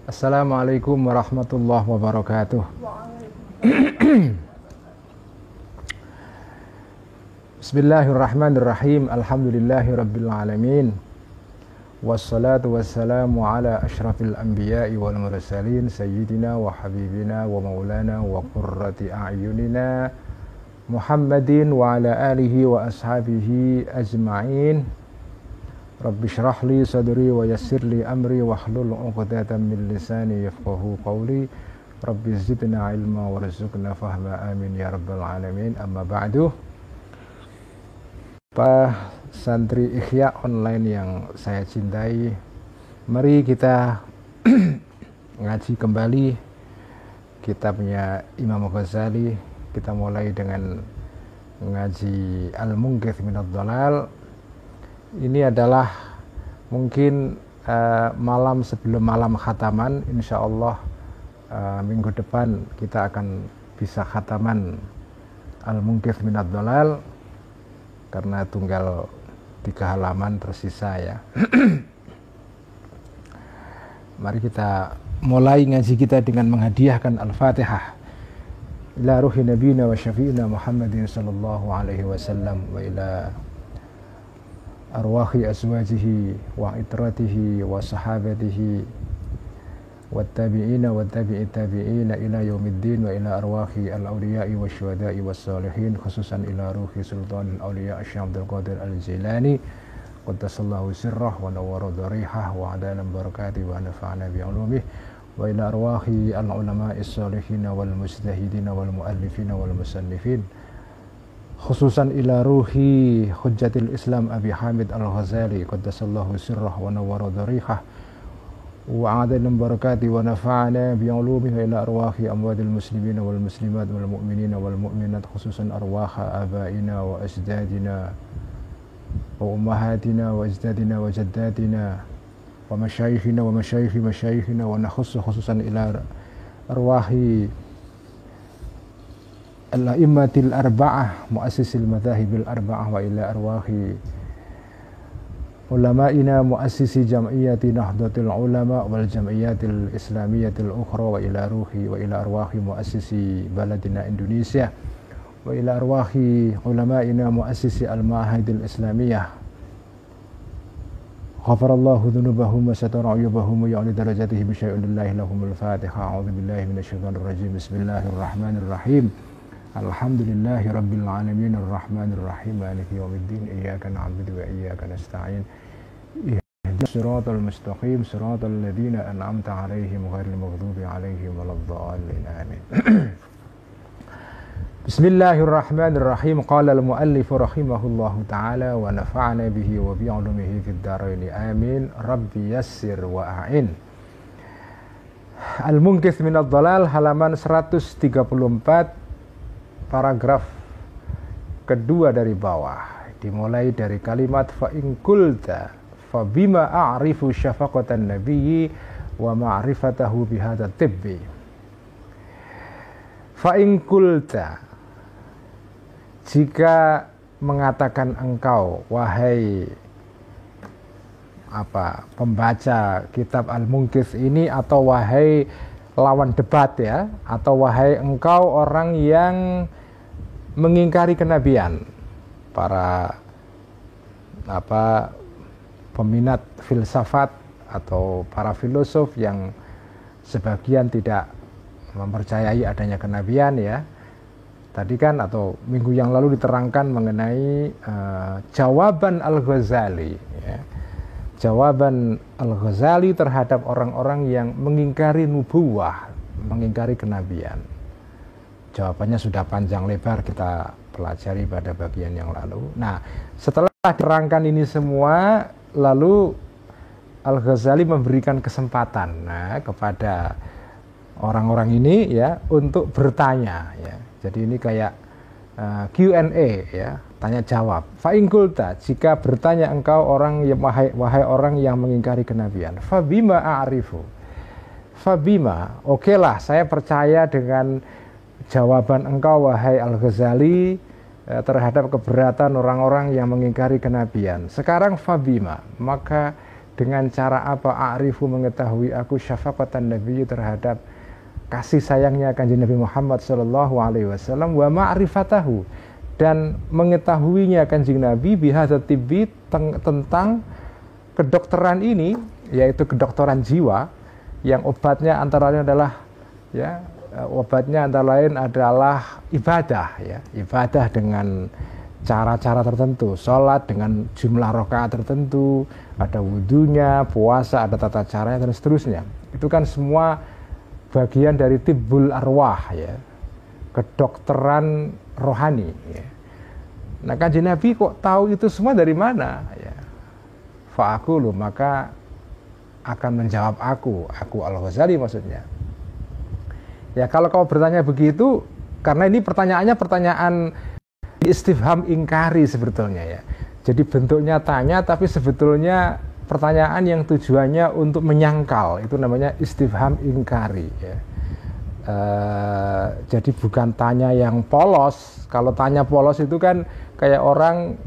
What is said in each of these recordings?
Assalamualaikum warahmatullahi wabarakatuh. Bismillahirrahmanirrahim. Alhamdulillahi rabbil alamin. Wassalatu wassalamu ala ashrafil anbiya'i wal mursalin sayyidina wa habibina wa maulana wa qurrati a'yunina Muhammadin wa ala alihi wa ashabihi ajma'in. Rabbi shrah li sadri wa yassir li amri wahlul 'uqdatam min lisani yafqahu qawli. Rabbi zidna ilma warzuqna fahma, amin ya rabbal alamin. Amma ba'du. Pak santri Ikhya online yang saya cintai, mari kita ngaji kembali kitabnya Imam Ghazali. Kita mulai dengan ngaji Al-Munqidh minadh Dhalal. Ini adalah mungkin malam sebelum malam khataman. Insya Allah minggu depan kita akan bisa khataman Al-Munqidh minadh Dhalal, karena tunggal 3 halaman tersisa ya. Mari kita mulai ngaji kita dengan menghadiahkan Al-Fatihah ila ruhi nabiyina wa syafi'ina Muhammadin sallallahu alaihi wasallam wa ila arwahi azwajihi wa itratihi wa sahabatihi wa tabi'ina wa tabi'i tabi'ina ila yaumiddin wa ila arwahi al-awliya'i wa syuhada'i wa salihin, khususan ila ruhi sultanil awliya' Syekh Abdul Qadir Al-Jilani qaddasallahu sirrah wa nawwara dharihah wa adalam barakati wa nafa'ana bi'ulumih wa ila arwahi al-ulama'is salihin wal mujtahidin wal muallifin wal musannifin, khususan ila ruhi hujjatil Islam Abi Hamid Al-Ghazali qaddasallahu sirrah wa nawwara dharihah wa adalam barakati wa nafa'ana bi'ulumih wa ila arwahi amwadil muslimin wal muslimat wal mu'minin wal mu'minat, khususan arwaha abaina wa ajdadina wa ummahatina wa ajdadina wa jaddatina wa masyayikhina wa masyayikhi masyayikhina, wa nakhussu khususan ila arwahi al-a'immatil arba'ah muassisil madhahibil arba'ah wa ila arwahi ulama'ina muassisi jam'iyyati nahdlatul ulama wal jam'iyyatil islamiyyatil ukhra wa ila ruhi wa ila arwahi muassisi baladina Indonesia wa ila arwahi ulama'ina muassisi al-ma'ahidil islamiyyah ghafarallahu dhunubahum wa satara uyubahum wa ya'li darajatihim bisyai'ulillahi lahumul Fatiha. A'udzu billahi minasyaitonir rajim. Bismillahirrahmanirrahim. Alhamdulillahi rabbil alamin arrahmanir rahim maliki yaumiddin iyyaka na'budu wa iyyaka nasta'in ihdinas siratal mustaqim siratal ladzina an'amta 'alaihim ghairil maghdubi 'alaihim waladdallin amin. Bismillahirrahmanirrahim. Qala al-muallif rahimahullahu ta'ala wa nafa'ana bihi wa bi'ulumihi fid dharain amin. Rabbi yassir wa a'in. Al-Munqidh minadh Dhalal halaman 134, paragraf kedua dari bawah, dimulai dari kalimat fa in qulta fa bima a'rifu syafaqatan nabiyyi wa ma'rifatahu bihadza tibbi. Fa in qulta, jika mengatakan engkau wahai pembaca kitab Al-Munqidh ini, atau wahai lawan debat ya, atau wahai engkau orang yang mengingkari kenabian, para peminat filsafat atau para filosof yang sebagian tidak mempercayai adanya kenabian ya. Tadi kan atau minggu yang lalu diterangkan mengenai jawaban Al-Ghazali ya. Jawaban Al-Ghazali terhadap orang-orang yang mengingkari nubuwah, mengingkari kenabian. Jawabannya sudah panjang lebar kita pelajari pada bagian yang lalu. Nah, setelah diterangkan ini semua, lalu Al-Ghazali memberikan kesempatan kepada orang-orang ini ya untuk bertanya ya. Jadi ini kayak Q&A ya, tanya jawab. Fa in qulta, jika bertanya engkau orang yang wahai orang yang mengingkari kenabian, fa bima a'rifu. Fa bima, okelah saya percaya dengan jawaban engkau wahai Al-Ghazali terhadap keberatan orang-orang yang mengingkari kenabian. Sekarang fa bima, maka Dengan cara apa? A'rifu, mengetahui aku syafaqatan Nabi, terhadap kasih sayangnya Kanjeng Nabi Muhammad sallallahu alaihi wasallam, wa ma'rifatahu, dan mengetahuinya Kanjeng Nabi bihadza tibbi, tentang kedokteran ini, yaitu kedokteran jiwa, yang obatnya antara lain adalah ibadah, ya, ibadah dengan cara-cara tertentu, sholat dengan jumlah rakaat tertentu, ada wudunya, puasa, ada tata caranya, dan seterusnya. Itu kan semua bagian dari tibbul arwah, ya, kedokteran rohani, ya. Nah, Kanjeng Nabi kok tahu itu semua dari mana? Ya. Fa'aqulu, maka akan menjawab aku Al-Ghazali maksudnya. Ya, kalau kau bertanya begitu, karena ini pertanyaannya pertanyaan istifham ingkari sebetulnya, ya. Jadi bentuknya tanya, tapi sebetulnya pertanyaan yang tujuannya untuk menyangkal, itu namanya istifham ingkari, ya. Jadi bukan tanya yang polos. Kalau tanya polos itu kan kayak orang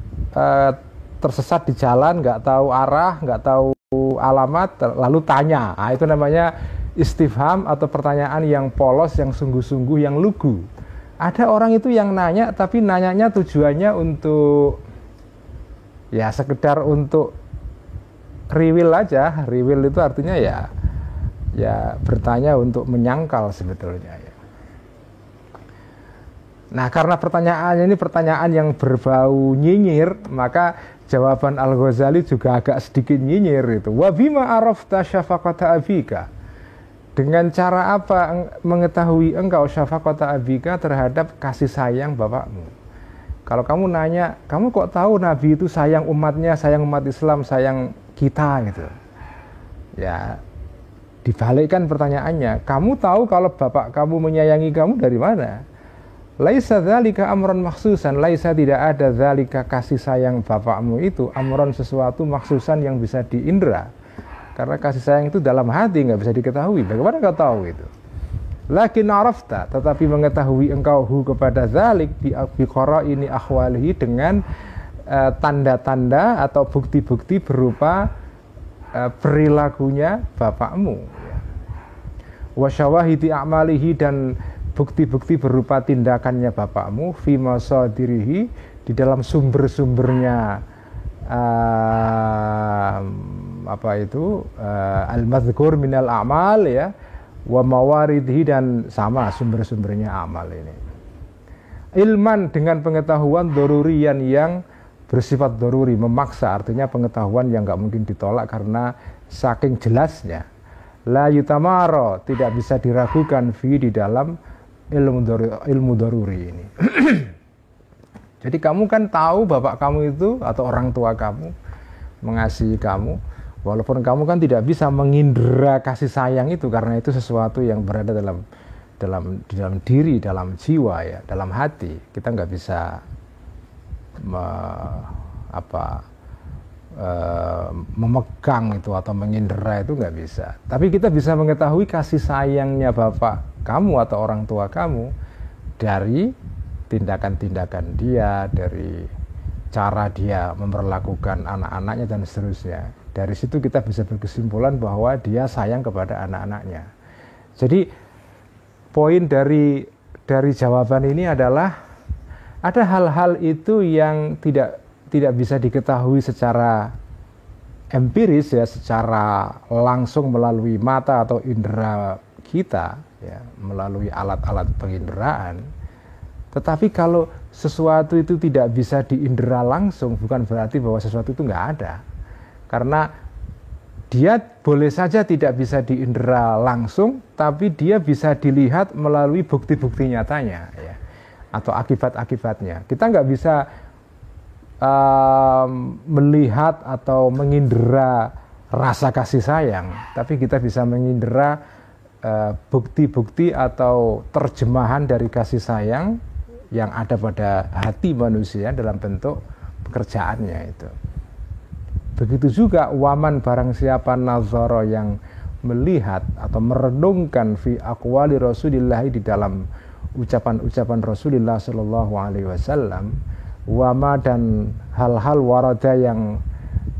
tersesat di jalan, nggak tahu arah, nggak tahu alamat, lalu tanya. Nah, itu namanya istifham atau pertanyaan yang polos, yang sungguh-sungguh, yang lugu. Ada orang itu yang nanya, tapi nanyanya tujuannya untuk, ya, sekedar untuk riwil aja. Riwil itu artinya ya bertanya untuk menyangkal sebetulnya, ya. Nah, karena pertanyaannya ini pertanyaan yang berbau nyinyir, maka jawaban Al-Ghazali juga agak sedikit nyinyir itu. Wa bima arafta syafaqata abika. Dengan cara apa mengetahui engkau syafaqata abika, terhadap kasih sayang bapakmu? Kalau kamu nanya, kamu kok tahu Nabi itu sayang umatnya, sayang umat Islam, sayang kita gitu. Ya, dibalikkan pertanyaannya, kamu tahu kalau bapak kamu menyayangi kamu dari mana? Laisa dzalika amron maksusan, laisa, tidak ada dzalika, kasih sayang bapakmu itu, amron, sesuatu, maksusan, yang bisa diindra. Karena kasih sayang itu dalam hati, nggak bisa diketahui. Bagaimana kau tahu itu? Lakin arafta, tetapi mengetahui engkau hu kepada dzalik bi qara'ini ahwalihi, dengan tanda-tanda atau bukti-bukti berupa perilakunya bapakmu. Wa syawahidi a'malihi, dan bukti-bukti berupa tindakannya bapakmu, fi masadirihi, di dalam sumber-sumbernya, al-madhkur minal a'mal, ya, wa mawaridhi, dan sama sumber-sumbernya amal ini. Ilman, dengan pengetahuan dorurian, yang bersifat doruri, memaksa, artinya pengetahuan yang nggak mungkin ditolak karena saking jelasnya. La yutamaro, tidak bisa diragukan, fi, di dalam ilmu daruri ini. Jadi kamu kan tahu bapak kamu itu atau orang tua kamu mengasihi kamu, walaupun kamu kan tidak bisa mengindra kasih sayang itu, karena itu sesuatu yang berada di dalam diri, dalam jiwa, ya, dalam hati. Kita nggak bisa memegang itu atau mengindra itu, nggak bisa. Tapi kita bisa mengetahui kasih sayangnya bapak kamu atau orang tua kamu dari tindakan-tindakan dia, dari cara dia memperlakukan anak-anaknya, dan seterusnya. Dari situ kita bisa berkesimpulan bahwa dia sayang kepada anak-anaknya. Jadi poin dari jawaban ini adalah ada hal-hal itu yang tidak bisa diketahui secara empiris, ya, secara langsung melalui mata atau indera kita, ya, melalui alat-alat penginderaan. Tetapi kalau sesuatu itu tidak bisa diindera langsung, bukan berarti bahwa sesuatu itu nggak ada. Karena dia boleh saja tidak bisa diindera langsung, tapi dia bisa dilihat melalui bukti-bukti nyatanya, ya, atau akibat-akibatnya. Kita nggak bisa melihat atau mengindera rasa kasih sayang, tapi kita bisa mengindera bukti-bukti atau terjemahan dari kasih sayang yang ada pada hati manusia dalam bentuk pekerjaannya itu. Begitu juga waman, barang siapa nazara, yang melihat atau merenungkan fi aqwali Rasulillah, di dalam ucapan-ucapan Rasulullah sallallahu alaihi wasallam, wama, dan hal-hal warada yang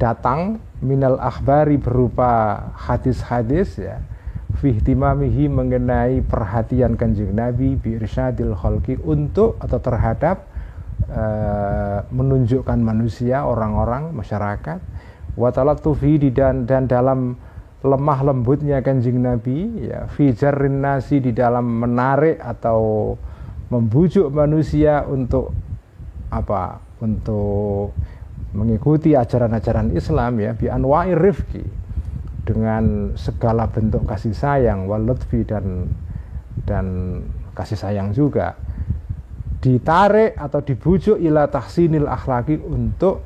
datang minal akhbari berupa hadis-hadis ya, fi ihtimamihi mengenai perhatian Kanjeng Nabi bi irsyadil khalqi untuk atau terhadap menunjukkan manusia, orang-orang, masyarakat, wa talattufi dan dalam lemah lembutnya Kanjeng Nabi ya, fi jarrin nasi di dalam menarik atau membujuk manusia untuk apa? Untuk mengikuti ajaran-ajaran Islam ya, bi anwa'ir rifqi, dengan segala bentuk kasih sayang, wal lutfi dan kasih sayang juga, ditarik atau dibujuk ila tahsinil akhlaki, untuk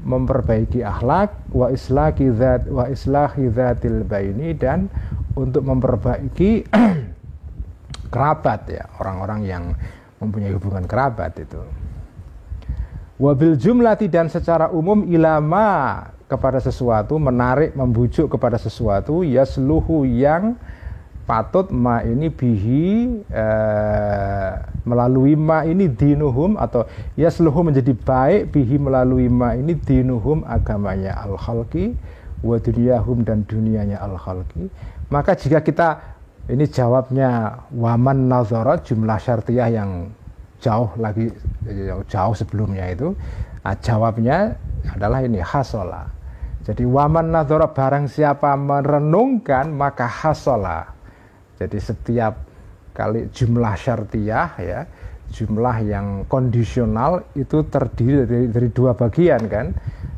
memperbaiki akhlak, wa islahi dzatil baini, dan untuk memperbaiki kerabat ya, orang-orang yang mempunyai hubungan kerabat itu. Wabil jumlati, dan secara umum, ilama, kepada sesuatu, menarik, membujuk kepada sesuatu, yasluhu, yang patut, ma ini bihi, melalui ma ini dinuhum, atau yasluhu menjadi baik, bihi melalui ma ini dinuhum, agamanya al-khalqi, wa dunyahum, dan dunianya al-khalqi. Maka jika kita, ini jawabnya waman nazara, jumlah syartiyah yang jauh sebelumnya itu, jawabnya adalah ini hasola. Jadi waman nazara, barang siapa merenungkan maka hasola. Jadi setiap kali jumlah syartiyah ya, jumlah yang kondisional itu terdiri dari dua bagian kan,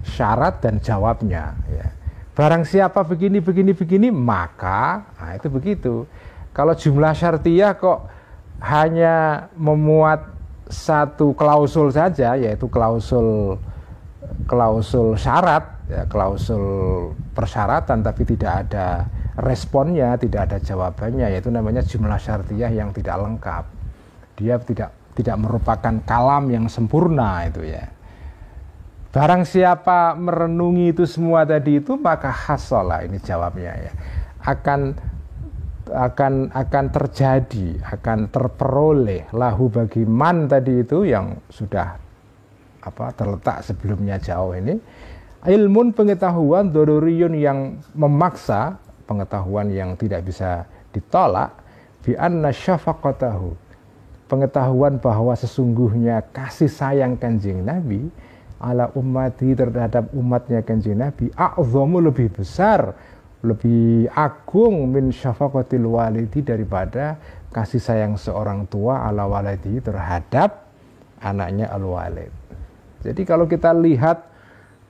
syarat dan jawabnya ya. Barang siapa begini maka, nah itu begitu. Kalau jumlah syartiyah kok hanya memuat satu klausul saja, yaitu klausul syarat ya, klausul persyaratan, tapi tidak ada responnya, tidak ada jawabannya, yaitu namanya jumlah syartiyah yang tidak lengkap. Dia tidak merupakan kalam yang sempurna itu ya. Barang siapa merenungi itu semua tadi itu, maka hasola, ini jawabnya ya, akan terjadi, akan terperoleh lahu bagi man tadi itu yang sudah terletak sebelumnya jauh ini, ilmun, pengetahuan, doruriyun, yang memaksa, pengetahuan yang tidak bisa ditolak, bi anna syafaqatahu, pengetahuan bahwa sesungguhnya kasih sayang Kanjeng Nabi ala ummati, terhadap umatnya Kanjeng Nabi, a'zamu, lebih besar, lebih agung, min syafaqatil walidi, daripada kasih sayang seorang tua ala walidi, terhadap anaknya al-walid. Jadi kalau kita lihat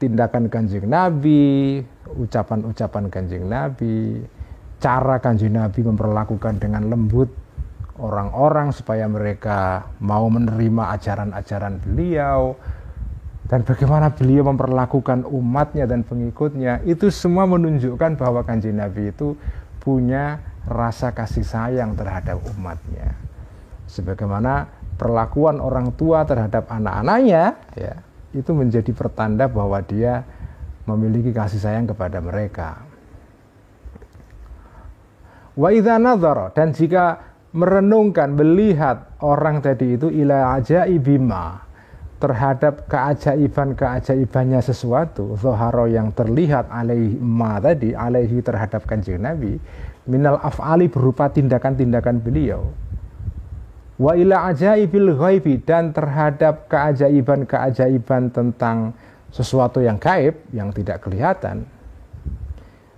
tindakan Kanjeng Nabi, ucapan-ucapan Kanjeng Nabi, cara Kanjeng Nabi memperlakukan dengan lembut orang-orang supaya mereka mau menerima ajaran-ajaran beliau, dan bagaimana beliau memperlakukan umatnya dan pengikutnya, itu semua menunjukkan bahwa Kanjeng Nabi itu punya rasa kasih sayang terhadap umatnya. Sebagaimana perlakuan orang tua terhadap anak-anaknya ya, itu menjadi pertanda bahwa dia memiliki kasih sayang kepada mereka. Wa idza nazara, dan jika merenungkan, melihat orang tadi itu, ila ajaibima, terhadap keajaiban-keajaibannya sesuatu, zoharo, yang terlihat, alaihi ma tadi, alaihi, terhadap Kanjeng Nabi, minal af'ali, berupa tindakan-tindakan beliau, wa ila ajaibil ghaibi, dan terhadap keajaiban-keajaiban tentang sesuatu yang gaib, yang tidak kelihatan,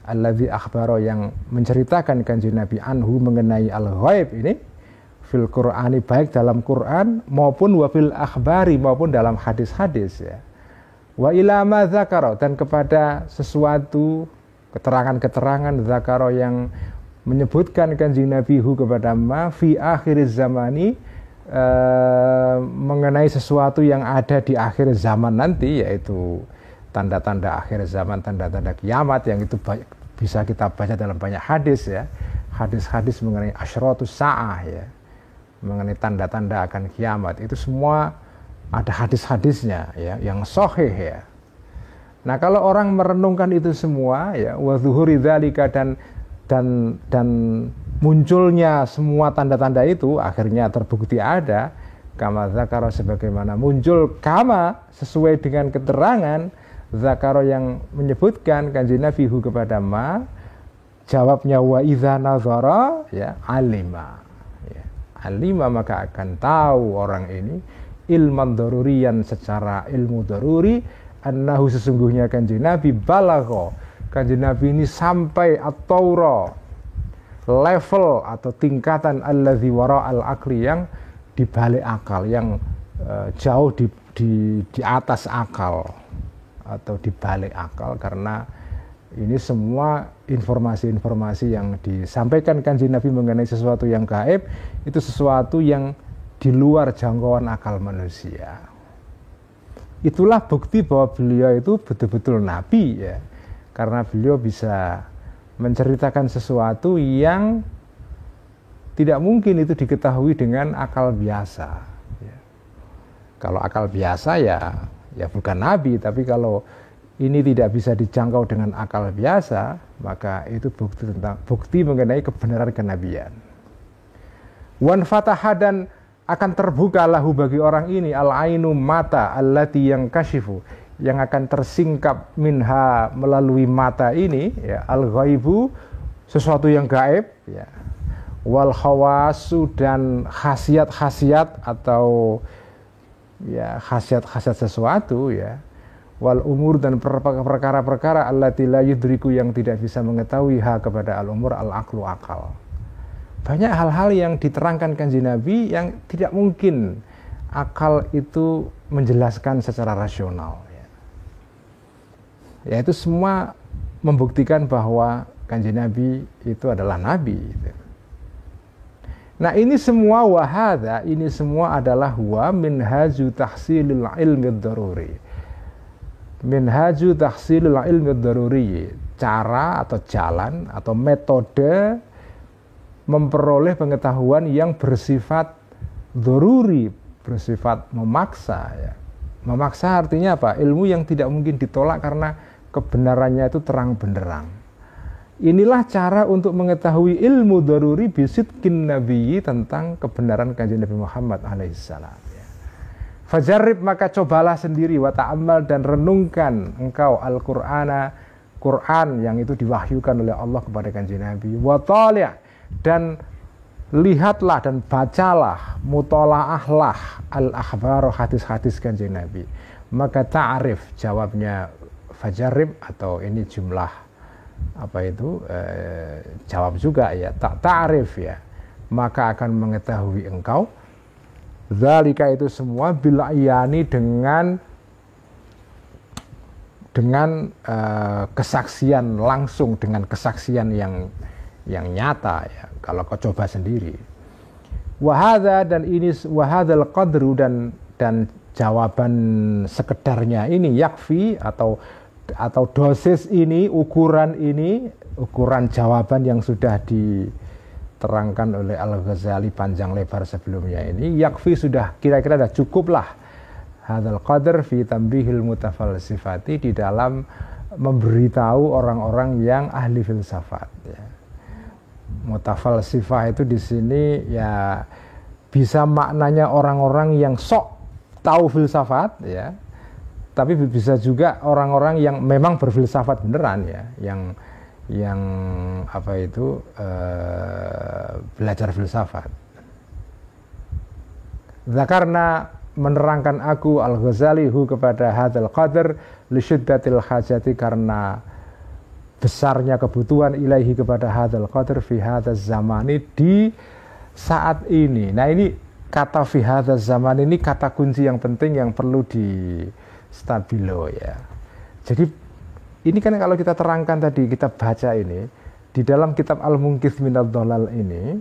alladzi akhbaro, yang menceritakan Kanjeng Nabi anhu, mengenai al-ghaib ini, fil Qur'ani, baik dalam Quran maupun wabil akhbari, maupun dalam hadis-hadis ya. Wa ila ma dzakara, dan kepada sesuatu keterangan-keterangan dzakara yang menyebutkan Kanjeng Nabi hu, kepada ma fi akhiriz zamani, mengenai sesuatu yang ada di akhir zaman nanti, yaitu tanda-tanda akhir zaman, tanda-tanda kiamat, yang itu bisa kita baca dalam banyak hadis ya. Hadis-hadis mengenai asyratus sa'ah ya, mengenai tanda-tanda akan kiamat, itu semua ada hadis-hadisnya ya, yang sahih ya. Nah, kalau orang merenungkan itu semua ya, wa zuhuri dzalika, dan munculnya semua tanda-tanda itu akhirnya terbukti ada, kama dzakara, sebagaimana muncul, kama, sesuai dengan keterangan, Zakaro yang menyebutkan Kanjeng Nabi hu kepada ma, jawabnya wa idza nazara ya alima. Ya, alima maka akan tahu orang ini ilman darurian secara ilmu daruri annahu sesungguhnya Kanjeng Nabi balagha. Kanjeng Nabi ini sampai at-taura level atau tingkatan alladzi wara al-aqli yang di balik akal, yang jauh di atas akal atau di balik akal, karena ini semua informasi-informasi yang disampaikan Kanjeng Nabi mengenai sesuatu yang gaib itu sesuatu yang di luar jangkauan akal manusia. Itulah bukti bahwa beliau itu betul-betul nabi ya, karena beliau bisa menceritakan sesuatu yang tidak mungkin itu diketahui dengan akal biasa ya. Kalau akal biasa ya bukan nabi, tapi kalau ini tidak bisa dijangkau dengan akal biasa, maka itu bukti mengenai kebenaran kenabian. Wan fataha, dan akan terbuka lahu bagi orang ini al-ainu mata allati yang kashifu, yang akan tersingkap minha melalui mata ini ya, al-ghaibu sesuatu yang gaib ya, wal khawasu, dan khasiat-khasiat atau ya khasiat-khasiat sesuatu ya, wal umur, dan perkara-perkara allati la yudriku, yang tidak bisa mengetahui ha kepada al-umur al-aqlu akal. Banyak hal-hal yang diterangkan Kanjeng Nabi yang tidak mungkin akal itu menjelaskan secara rasional ya. Itu semua membuktikan bahwa Kanjeng Nabi itu adalah nabi gitu. Nah ini semua wahada, ini semua adalah huwa minhaju tahsilil ilmi daruri. Minhaju tahsilil ilmi daruri, cara atau jalan atau metode memperoleh pengetahuan yang bersifat daruri, bersifat memaksa ya. Memaksa artinya apa? Ilmu yang tidak mungkin ditolak karena kebenarannya itu terang benderang. Inilah cara untuk mengetahui ilmu daruri bisidqin nabiyyi, tentang kebenaran Kanjeng Nabi Muhammad alaihissalam ya. Fajarrib, maka cobalah sendiri, wa ta'ammal, dan renungkan engkau al-Qur'ana, Quran yang itu diwahyukan oleh Allah kepada Kanjeng Nabi, wa tali', dan lihatlah dan bacalah, mutolaahlah al-akhbar, hadis-hadis Kanjeng Nabi. Maka ta'rif, jawabnya fajarrib, atau ini jumlah apa itu jawab juga ya, ta'rif ya, maka akan mengetahui engkau zalika itu semua bil ayani, dengan kesaksian langsung, dengan kesaksian yang nyata ya, kalau kau coba sendiri. Wahada, dan ini wahadal qadru, dan jawaban sekedarnya ini yakfi, atau dosis ini, ukuran jawaban yang sudah diterangkan oleh Al-Ghazali panjang lebar sebelumnya ini, yakfi, sudah kira-kira sudah cukuplah hadzal qadr fi tambihil mutafalsifati, di dalam memberitahu orang-orang yang ahli filsafat ya. Mutafalsifah itu di sini ya bisa maknanya orang-orang yang sok tahu filsafat ya, tapi bisa juga orang-orang yang memang berfilsafat beneran ya, yang apa itu belajar filsafat. Zakarna, menerangkan aku Al-Ghazali hu kepada hadzal qadr li syiddatil hajati, karena besarnya kebutuhan ilaihi kepada hadzal qadr fi hadzal zamani, di saat ini. Nah ini kata fi hadzal zaman ini kata kunci yang penting yang perlu di stabilo ya. Jadi ini kan kalau kita terangkan tadi, kita baca ini di dalam kitab Al-Munqidh Minadh Dhalal ini,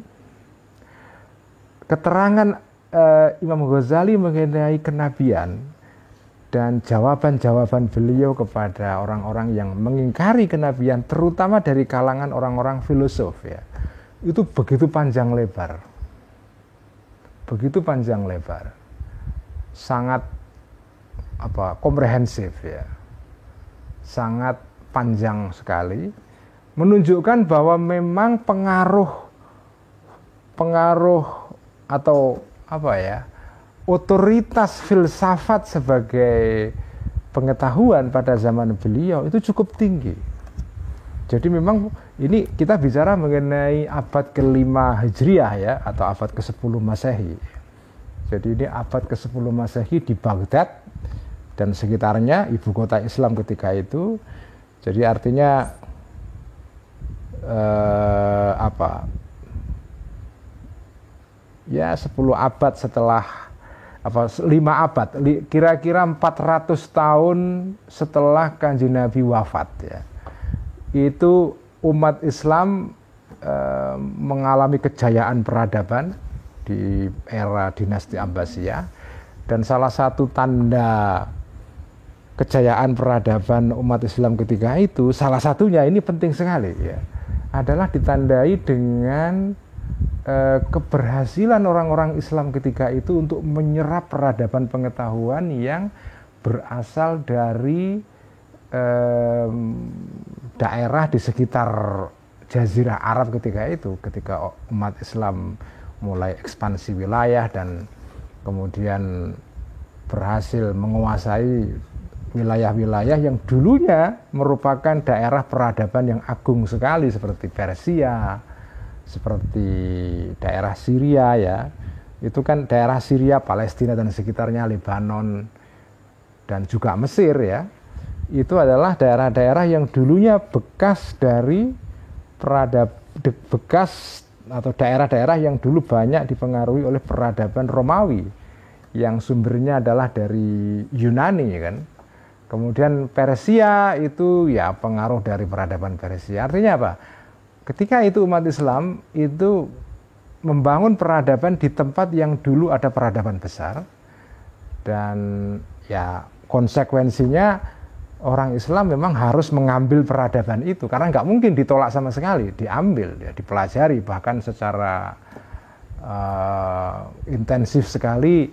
keterangan Imam Ghazali mengenai kenabian dan jawaban-jawaban beliau kepada orang-orang yang mengingkari kenabian, terutama dari kalangan orang-orang filosof ya, itu begitu panjang lebar, sangat komprehensif ya, sangat panjang sekali, menunjukkan bahwa memang pengaruh atau otoritas filsafat sebagai pengetahuan pada zaman beliau itu cukup tinggi. Jadi memang ini kita bicara mengenai abad ke-5 Hijriah ya, atau abad ke-10 Masehi. Jadi ini abad ke-10 Masehi di Baghdad dan sekitarnya, ibu kota Islam ketika itu. Jadi artinya ya 10 abad setelah 5 abad, kira-kira 400 tahun setelah Kanjeng Nabi wafat ya. Itu umat Islam mengalami kejayaan peradaban di era dinasti Abbasiyah, dan salah satu tanda kejayaan peradaban umat Islam ketika itu, salah satunya ini penting sekali ya, adalah ditandai dengan keberhasilan orang-orang Islam ketika itu untuk menyerap peradaban pengetahuan yang berasal dari daerah di sekitar Jazirah Arab ketika itu, ketika umat Islam mulai ekspansi wilayah dan kemudian berhasil menguasai wilayah-wilayah yang dulunya merupakan daerah peradaban yang agung sekali, seperti Persia, seperti daerah Syria ya. Itu kan daerah Syria, Palestina dan sekitarnya, Lebanon dan juga Mesir ya. Itu adalah daerah-daerah yang dulunya bekas dari bekas atau daerah-daerah yang dulu banyak dipengaruhi oleh peradaban Romawi yang sumbernya adalah dari Yunani kan. Kemudian Persia itu ya pengaruh dari peradaban Persia. Artinya apa? Ketika itu umat Islam itu membangun peradaban di tempat yang dulu ada peradaban besar, dan ya konsekuensinya orang Islam memang harus mengambil peradaban itu, karena nggak mungkin ditolak sama sekali, diambil, ya, dipelajari, bahkan secara intensif sekali.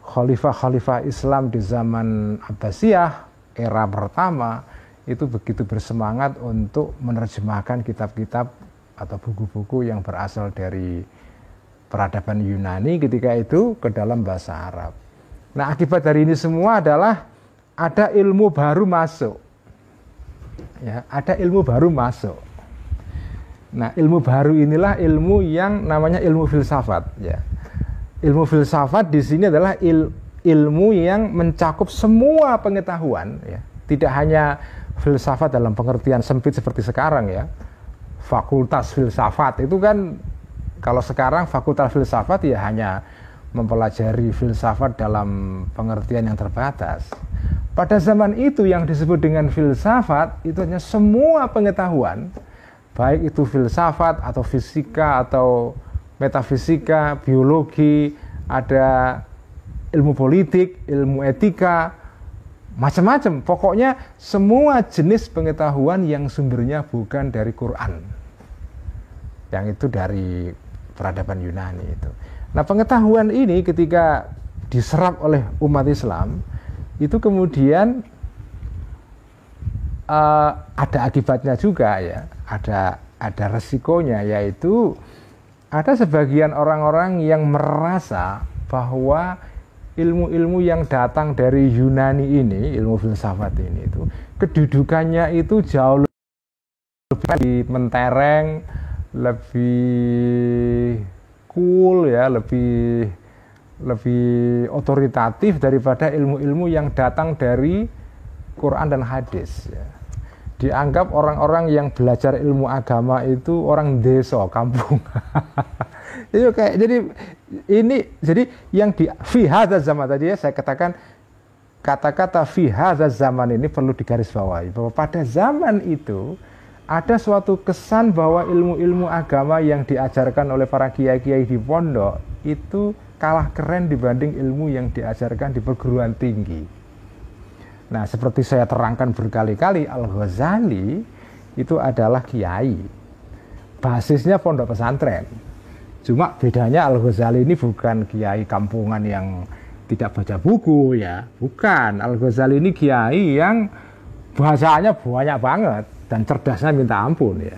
Khalifah-khalifah Islam di zaman Abbasiyah, era pertama, itu begitu bersemangat untuk menerjemahkan kitab-kitab atau buku-buku yang berasal dari peradaban Yunani ketika itu ke dalam bahasa Arab. Nah, akibat dari ini semua adalah ada ilmu baru masuk. Ya, ada ilmu baru masuk. Nah, ilmu baru inilah ilmu yang namanya ilmu filsafat ya. Ilmu filsafat di sini adalah ilmu yang mencakup semua pengetahuan ya. Tidak hanya filsafat dalam pengertian sempit seperti sekarang ya. Fakultas filsafat itu kan, kalau sekarang fakultas filsafat ya hanya mempelajari filsafat dalam pengertian yang terbatas. Pada zaman itu yang disebut dengan filsafat itu hanya semua pengetahuan, baik itu filsafat atau fisika atau metafisika, biologi, ada ilmu politik, ilmu etika, macam-macam. Pokoknya semua jenis pengetahuan yang sumbernya bukan dari Quran, yang itu dari peradaban Yunani itu. Nah, pengetahuan ini ketika diserap oleh umat Islam itu kemudian ada akibatnya juga ya, ada resikonya, yaitu ada sebagian orang-orang yang merasa bahwa ilmu-ilmu yang datang dari Yunani ini, ilmu filsafat ini itu kedudukannya itu jauh lebih mentereng, lebih cool ya, lebih otoritatif daripada ilmu-ilmu yang datang dari Quran dan hadis ya. Dianggap orang-orang yang belajar ilmu agama itu orang desa, kampung. Jadi yang di fi hadzal zaman tadi ya, saya katakan kata-kata fi hadzal zaman ini perlu digarisbawahi bahwa pada zaman itu ada suatu kesan bahwa ilmu-ilmu agama yang diajarkan oleh para kiai-kiai di pondok itu kalah keren dibanding ilmu yang diajarkan di perguruan tinggi. Nah, seperti saya terangkan berkali-kali, Al-Ghazali itu adalah kiai, basisnya pondok pesantren. Cuma bedanya Al-Ghazali ini bukan kiai kampungan yang tidak baca buku ya, bukan. Al-Ghazali ini kiai yang bahasanya banyak banget dan cerdasnya minta ampun ya.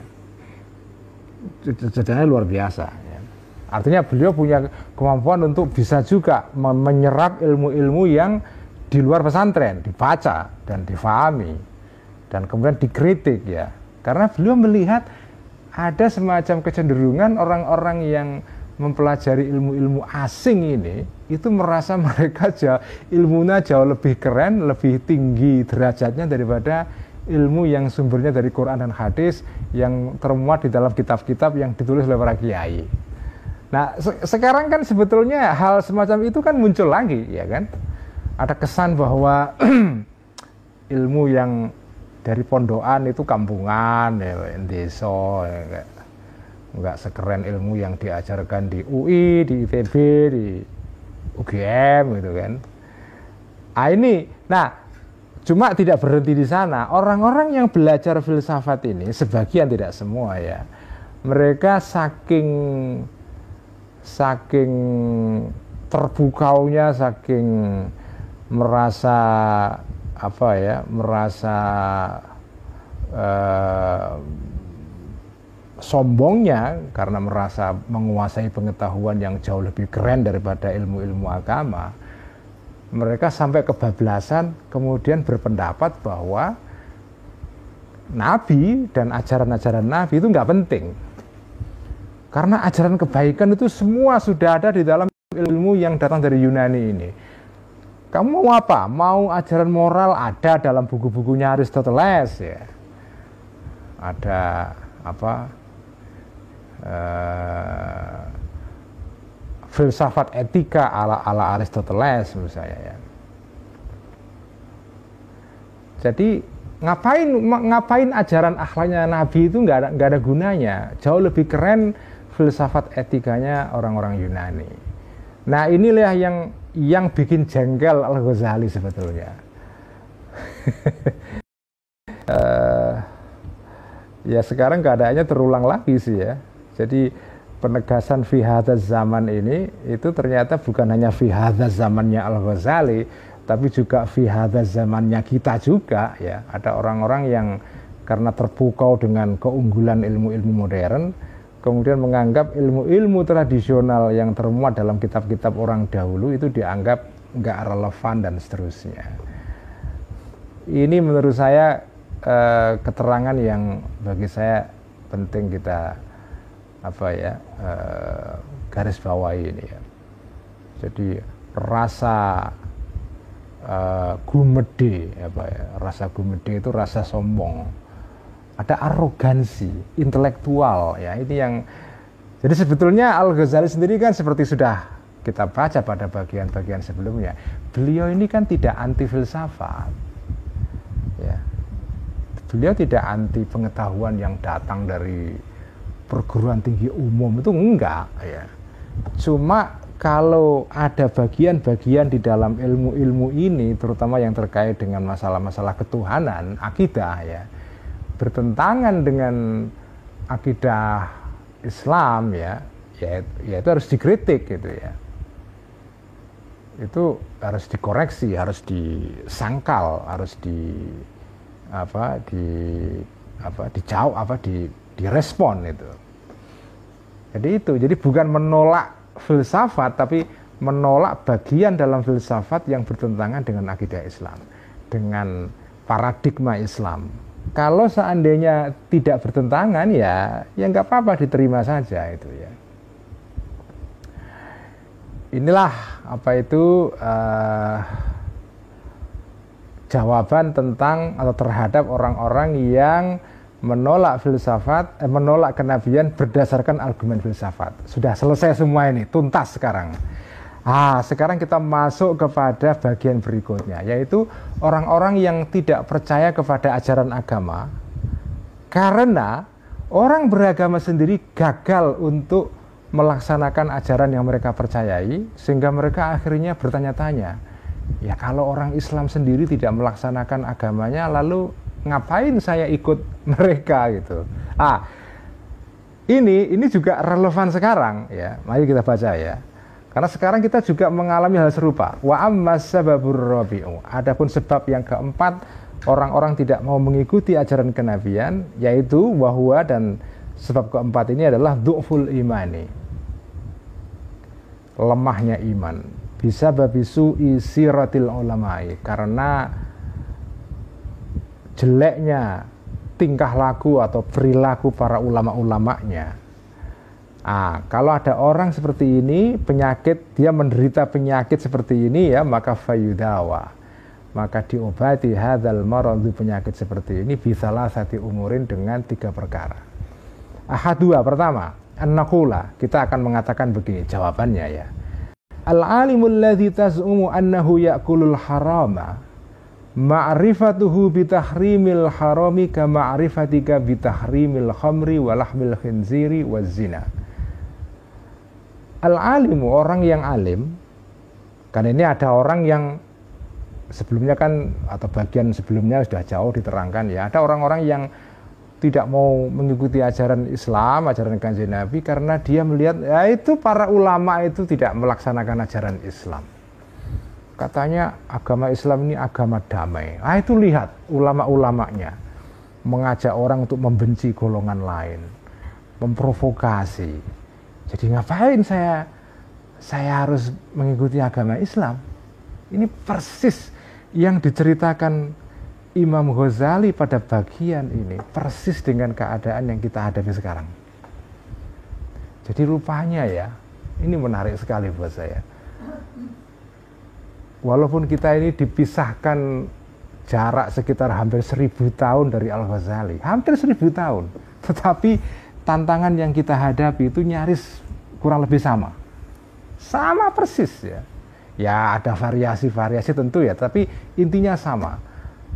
Cerdasnya luar biasa ya. Artinya beliau punya kemampuan untuk bisa juga menyerap ilmu-ilmu yang di luar pesantren, dibaca dan difahami dan kemudian dikritik ya. Karena beliau melihat ada semacam kecenderungan orang-orang yang mempelajari ilmu-ilmu asing ini itu merasa mereka ilmunya jauh lebih keren, lebih tinggi derajatnya daripada ilmu yang sumbernya dari Quran dan hadis yang termuat di dalam kitab-kitab yang ditulis oleh para kiai. Nah, sekarang kan sebetulnya hal semacam itu kan muncul lagi, ya kan? Ada kesan bahwa ilmu yang dari pondokan itu kampungan, ya, desa, ya, nggak sekeren ilmu yang diajarkan di UI, di ITB, di UGM, gitu kan? Nah, cuma tidak berhenti di sana. Orang-orang yang belajar filsafat ini, sebagian tidak semua ya, mereka saking terbukaunya, saking merasa sombongnya karena merasa menguasai pengetahuan yang jauh lebih keren daripada ilmu-ilmu agama. Mereka sampai kebablasan kemudian berpendapat bahwa Nabi dan ajaran-ajaran Nabi itu nggak penting. Karena ajaran kebaikan itu semua sudah ada di dalam ilmu yang datang dari Yunani ini. Kamu mau apa? Mau ajaran moral ada dalam buku-bukunya Aristoteles ya. Ada filsafat etika ala Aristoteles misalnya ya. Jadi ngapain ajaran akhlaknya Nabi itu nggak ada gunanya. Jauh lebih keren filsafat etikanya orang-orang Yunani. Nah, inilah yang bikin jengkel Al-Ghazali sebetulnya. Ya sekarang keadaannya terulang lagi sih ya. Jadi penegasan fi hadzal zaman ini itu ternyata bukan hanya fi hadzal zamannya Al-Ghazali, tapi juga fi hadzal zamannya kita juga ya. Ada orang-orang yang karena terpukau dengan keunggulan ilmu-ilmu modern, kemudian menganggap ilmu-ilmu tradisional yang termuat dalam kitab-kitab orang dahulu itu dianggap nggak relevan dan seterusnya. Ini menurut saya keterangan yang bagi saya penting kita garis bawahi ini ya. Jadi rasa gumede rasa gumede itu rasa sombong, ada arogansi intelektual ya, ini yang jadi sebetulnya Al-Ghazali sendiri kan seperti sudah kita baca pada bagian-bagian sebelumnya, beliau ini kan tidak anti filsafat ya, beliau tidak anti pengetahuan yang datang dari perguruan tinggi umum, itu enggak ya. Cuma kalau ada bagian-bagian di dalam ilmu-ilmu ini, terutama yang terkait dengan masalah-masalah ketuhanan, akidah ya, bertentangan dengan akidah Islam ya itu harus dikritik gitu ya. Itu harus dikoreksi, harus disangkal, harus direspon itu. Jadi bukan menolak filsafat, tapi menolak bagian dalam filsafat yang bertentangan dengan akidah Islam, dengan paradigma Islam. Kalau seandainya tidak bertentangan ya nggak apa-apa, diterima saja itu ya. Inilah jawaban tentang atau terhadap orang-orang yang menolak filsafat, menolak kenabian berdasarkan argumen filsafat. Sudah selesai semua ini, tuntas sekarang. Sekarang kita masuk kepada bagian berikutnya, yaitu orang-orang yang tidak percaya kepada ajaran agama karena orang beragama sendiri gagal untuk melaksanakan ajaran yang mereka percayai, sehingga mereka akhirnya bertanya-tanya, ya kalau orang Islam sendiri tidak melaksanakan agamanya, lalu ngapain saya ikut mereka gitu. Ini juga relevan sekarang ya. Mari kita baca ya. Karena sekarang kita juga mengalami hal serupa. Wa ammas sababur rabi'u. Adapun sebab yang keempat, orang-orang tidak mau mengikuti ajaran kenabian, yaitu wahwa, dan sebab keempat ini adalah du'ful imani. Lemahnya iman. bisa babisu isiratil ulama'i, karena jeleknya tingkah laku atau perilaku para ulama-ulamanya. Kalau ada orang seperti ini, dia menderita penyakit seperti ini ya, maka fayudawa, maka diobati hadzal maradu, penyakit seperti ini, bisalah sati umurin, dengan 3 perkara. Ahadua, pertama, an-naqula, kita akan mengatakan begini jawabannya ya. Al-alimul ladzi taz'umu annahu ya'kulul harama ma'rifatuhu bitahrimil harami ka ma'rifatika bitahrimil khamri wa lahmil khinziri wa zina. Al-alimu, orang yang alim, karena ini ada orang yang sebelumnya kan, atau bagian sebelumnya sudah jauh diterangkan ya, ada orang-orang yang tidak mau mengikuti ajaran Islam, ajaran Kanjeng Nabi, karena dia melihat ya itu para ulama itu tidak melaksanakan ajaran Islam. Katanya agama Islam ini agama damai. Itu lihat ulama-ulamanya mengajak orang untuk membenci golongan lain, memprovokasi. Jadi ngapain saya harus mengikuti agama Islam? Ini persis yang diceritakan Imam Ghazali pada bagian ini, persis dengan keadaan yang kita hadapi sekarang. Jadi rupanya ya, ini menarik sekali buat saya. Walaupun kita ini dipisahkan jarak sekitar hampir 1000 tahun dari Al-Ghazali, hampir 1000 tahun, tetapi tantangan yang kita hadapi itu nyaris kurang lebih sama persis ya. Ya ada variasi-variasi tentu ya, tapi intinya sama.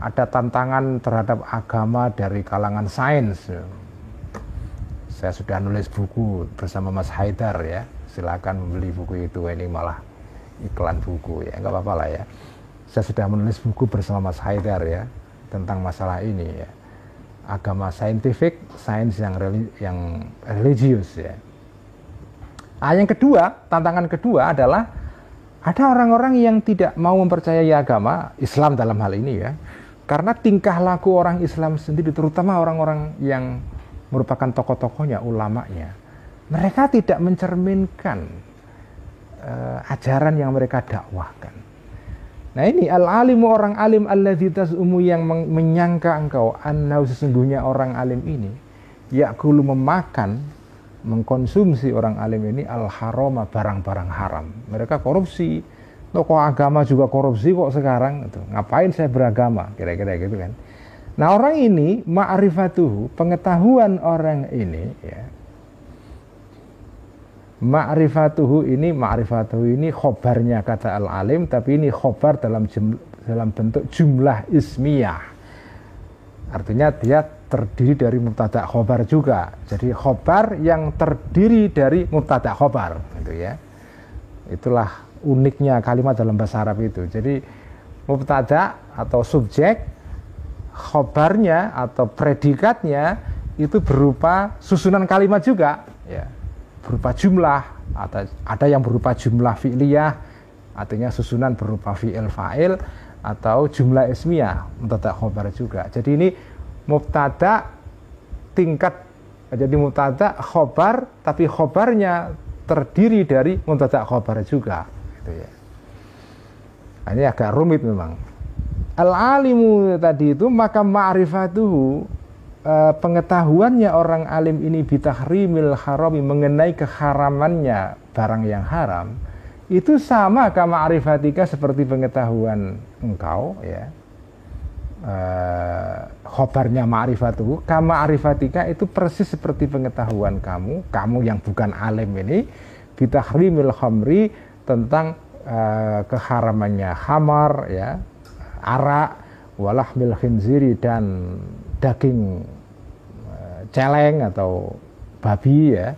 Ada tantangan terhadap agama dari kalangan sains. Saya sudah nulis buku bersama Mas Haidar ya, silakan membeli buku itu, ini malah iklan buku ya, nggak apa-apa lah ya. Saya sudah menulis buku bersama Mas Haidar ya tentang masalah ini ya, agama saintifik, sains yang religius ya. Yang kedua, tantangan kedua adalah ada orang-orang yang tidak mau mempercayai agama Islam dalam hal ini ya, karena tingkah laku orang Islam sendiri, terutama orang-orang yang merupakan tokoh-tokohnya, ulamanya, mereka tidak mencerminkan ajaran yang mereka dakwahkan. Nah ini al-alimu, orang alim, alladzi taz'umu, yang menyangka engkau, annahu, sesungguhnya orang alim ini, ya'kulu, memakan, mengkonsumsi orang alim ini, al-harama, barang-barang haram. Mereka korupsi, tokoh agama juga korupsi kok sekarang, gitu. Ngapain saya beragama, kira-kira gitu kan. Nah orang ini, ma'rifatuhu, pengetahuan orang ini ya, ma'rifatuhu ini khobarnya kata al-alim, tapi ini khobar dalam bentuk jumlah ismiyah. Artinya dia terdiri dari mubtada khobar juga. Jadi khobar yang terdiri dari mubtada khobar, gitu ya. Itulah uniknya kalimat dalam bahasa Arab itu. Jadi mubtada atau subjek, khobarnya atau predikatnya itu berupa susunan kalimat juga, ya. Berupa jumlah, ada yang berupa jumlah fi'liyah, artinya susunan berupa fi'il fa'il, atau jumlah ismiyah, mubtada khobar juga. Jadi ini mubtada tingkat, jadi mubtada khobar, tapi khobarnya terdiri dari mubtada khobar juga, gitu ya. Nah, ini agak rumit memang. Al-alimu tadi itu, maka ma'rifatuhu, pengetahuannya orang alim ini, bitahrimil harami, mengenai keharamannya barang yang haram, itu sama kama arifatika, seperti pengetahuan engkau ya. Khobarnya ma'rifatuhu, kama arifatika, itu persis seperti pengetahuan kamu yang bukan alim ini, bitahrimil khamri, tentang keharamannya khamar ya, arak, walahmil khinziri, dan daging celeng atau babi ya,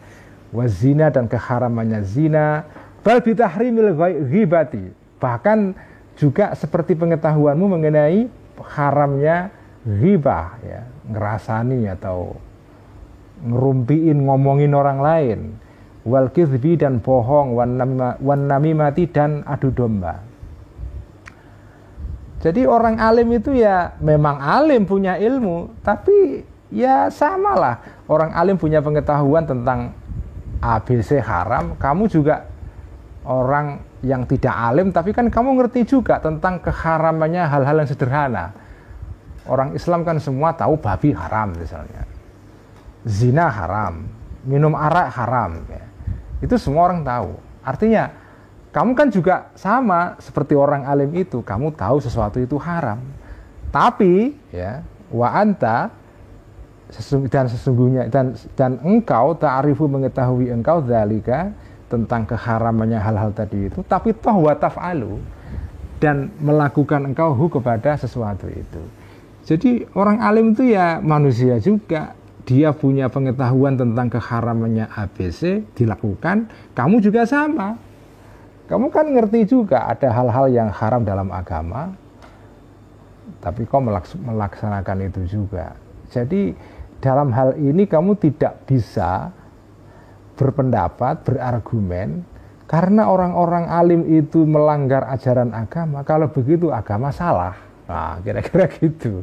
wazina, dan keharamannya zina, bal bitahrimil ghibati, bahkan juga seperti pengetahuanmu mengenai haramnya ghibah ya, ngerasani atau ngerumpiin, ngomongin orang lain, wal kizbi, dan bohong, wan namimati, dan adu domba. Jadi orang alim itu ya memang alim, punya ilmu, tapi ya samalah, orang alim punya pengetahuan tentang ABC haram, kamu juga orang yang tidak alim, tapi kan kamu ngerti juga tentang keharamannya hal-hal yang sederhana. Orang Islam kan semua tahu babi haram misalnya, zina haram, minum arak haram, ya. Itu semua orang tahu. Artinya kamu kan juga sama seperti orang alim itu, kamu tahu sesuatu itu haram. Tapi ya, wa anta dan sesungguhnya dan engkau ta'rifu mengetahui engkau dzalika tentang keharamannya hal-hal tadi itu, tapi toh wa taf'alu dan melakukan engkau kepada sesuatu itu. Jadi orang alim itu ya manusia juga, dia punya pengetahuan tentang keharamannya ABC, dilakukan, kamu juga sama. Kamu kan ngerti juga ada hal-hal yang haram dalam agama, tapi kau melaksanakan itu juga. Jadi dalam hal ini kamu tidak bisa berpendapat, berargumen, karena orang-orang alim itu melanggar ajaran agama, kalau begitu agama salah. Nah, kira-kira gitu.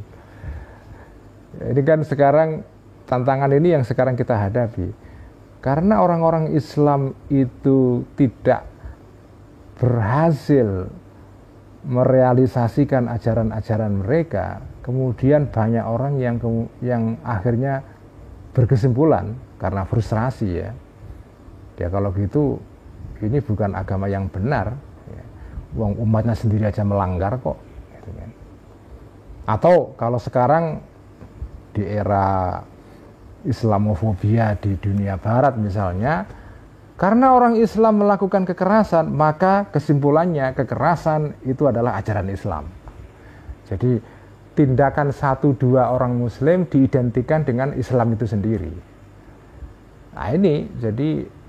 Ini kan sekarang tantangan ini yang sekarang kita hadapi. Karena orang-orang Islam itu tidak berhasil merealisasikan ajaran-ajaran mereka, kemudian banyak orang yang akhirnya berkesimpulan karena frustrasi ya. Ya kalau gitu ini bukan agama yang benar, ya. Wong umatnya sendiri aja melanggar kok, gitu kan. Atau kalau sekarang di era Islamofobia di dunia Barat misalnya, karena orang Islam melakukan kekerasan, maka kesimpulannya kekerasan itu adalah ajaran Islam. Jadi tindakan 1-2 orang Muslim diidentikan dengan Islam itu sendiri. Nah ini jadi.